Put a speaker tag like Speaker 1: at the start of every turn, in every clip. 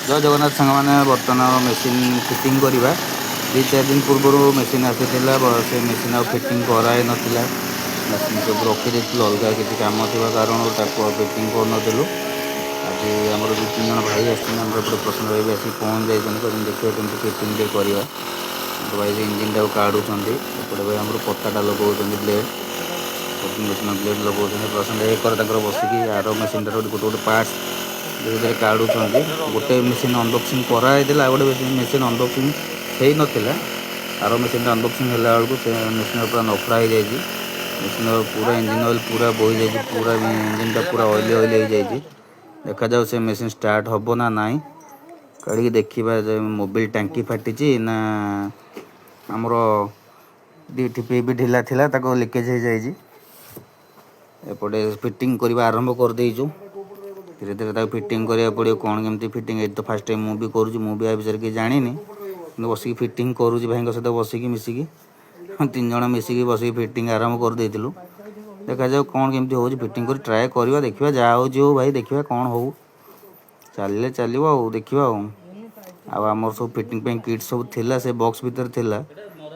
Speaker 1: जय जगन्नाथ सांग मैंने बर्तमान मेसीन फिटिंग करवा 2-4 दिन पूर्व मेसीन आसी से मेसीन फिटिंग कराई नाला मेसीन सब रखी अलग किसी कम थी कारण फिटिंग करूँ आज आम 2-3 जन भाई आसपटे प्रसन्न भाई भी आसिक पहुँच जाइए देखिए कमी फिटिंग करवा भाई इंजिन टाक काढ़ुंट एपटे भाई आम पताटा लगे ब्लेड मेसीन ब्लेड लगे प्रसन्न भाई एक बसिक आर मेसीन गोटे गोटे पार्ट्स धीरे धीरे काढ़ुंट गोटे मेसीन अनबक्सिंग कराई गोटे मेसीन अनबक्सिंग हो नाला आर मेसीन अनबक्सिंग है बेलू से मेसीन पूरा नफड़ा हो जाए मेसीन पूरा इंजिन ऑयल पूरा बोही जाए पूरा इंजिन टा पूरा ऑयली ऑयली हो जाए देखा जाऊ से मेसीन स्टार्ट हम ना नाई काढ़ी देखा मोबिल टांकी फाटी ना आमर टीपी भी ढिला थिला ताको लीकेज हो जाए एपटे फिटिंग करवा आरंभ कर देचु धीरे धीरे फिटिंग करा पड़ो कौन केमती फिटिंग ये तो फास्ट टाइम मुझे करुँच मुझे आ विषय किसी जानी बसिक फिटिंग करुँच भाई सहित बसिक मिसिकी 3 जन मिसिकी बसिक फिटिंग आरंभ कर देलु देखा जाऊ कौन केमती हो फिटिंग कर ट्राए करवा देखा जहाँ हो भाई देखा कौन हो चलिए चलो देखा आमर सब फिटिंग किट सब थिला से बॉक्स भीतर थिला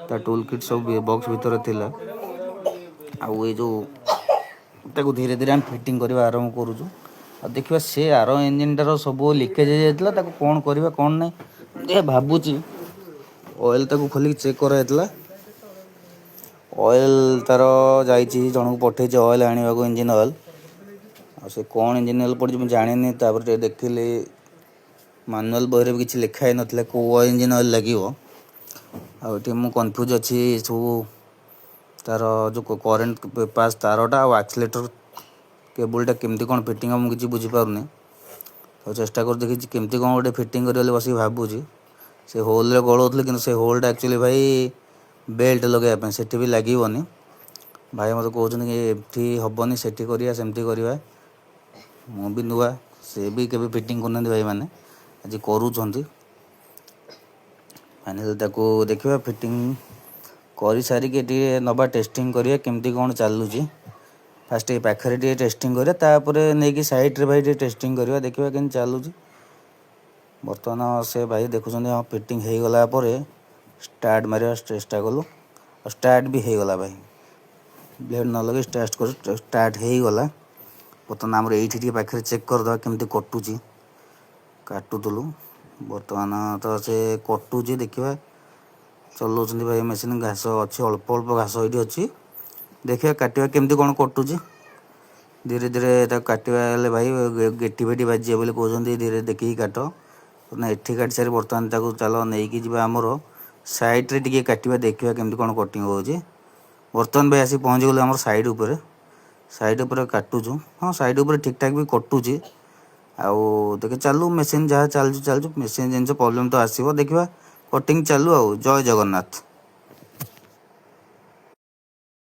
Speaker 1: ता टूल किट सब बॉक्स भीतर थिला आउ ये जो ताको धीरे धीरे हम फिटिंग करवा आरंभ करुँ आ देखा से आर इंजिन टार सब लिकेज हो जाता कौन करवा कौन ना भावुची ऑयल ताको खोल चेक कराइला ऑयल तार जा जन को पठे ऑयल आने को इंजिन ऑयल आ कौन इंजिन ऑयल पड़ी मुझे जानी देखिली मानुआल बही भी किसी लिखाई ना कौ इंजिन ऑयल लगे आठ मु कन्फ्यूज अच्छी सब तार जो करेन्ट पास तारटा आक्सीलेटर केबुलटा केमती कौन फिटिंग हम किसी बुझीपारे तो चेष्टा कर देखी केमती कौन गोटे फिटिंग कर बस भावुची से होल गलाऊली कि से होलटा एक्चुअली भाई बेल्ट लगे से भी लगे भाई मत कहते कि ये हेनी से सेमती करवा मु भी नुआ से भी केवे फिटिंग करना भाई मैंने आज करूँच फाइनाल देखा फिटिंग कर सारिके नवा टेस्टिंग करिया केमती कौन चलुची फास्ट ये पाखे टे टेस्टिंग करापर नहीं साइड रे भाई टे टेस्टिंग करवा देखा कि चलुची बर्तमान से भाई देखुं हाँ फिटिंग हो गला स्टार्ट मारे चेष्टा कलु और स्टार्ट भी हो गला भाई ब्लेड न लगे स्टार्ट हो गला बर्तमान आम ये पाखे चेक करदे केमती कटुची काटुलु बर्तमान तो से कटुची देखा चलाउं भाई मेसीन घास अच्छी अल्प अल्प घास ये अच्छी देखिए काटिया केमती कौन कटुची धीरे धीरे काटिया भाई गेटी फेटी बाजे बोले कहते धीरे देखिए काट ना एठी काट सारी बर्तमान चल नहीं जी आमर साइड रे टिके काटिया देखिए केमती कौन कटिंग हो बर्तमान भाई आसी पहुँच गले आम साइड उपर काटुचु हाँ साइड उपर ठीक ठाक भी कटुची आउ देखे चलू मेसीन जहाँ चलु चलु मेसीन जिन प्रॉब्लम तो आसो देखा कटिंग चलू जय जगन्नाथ।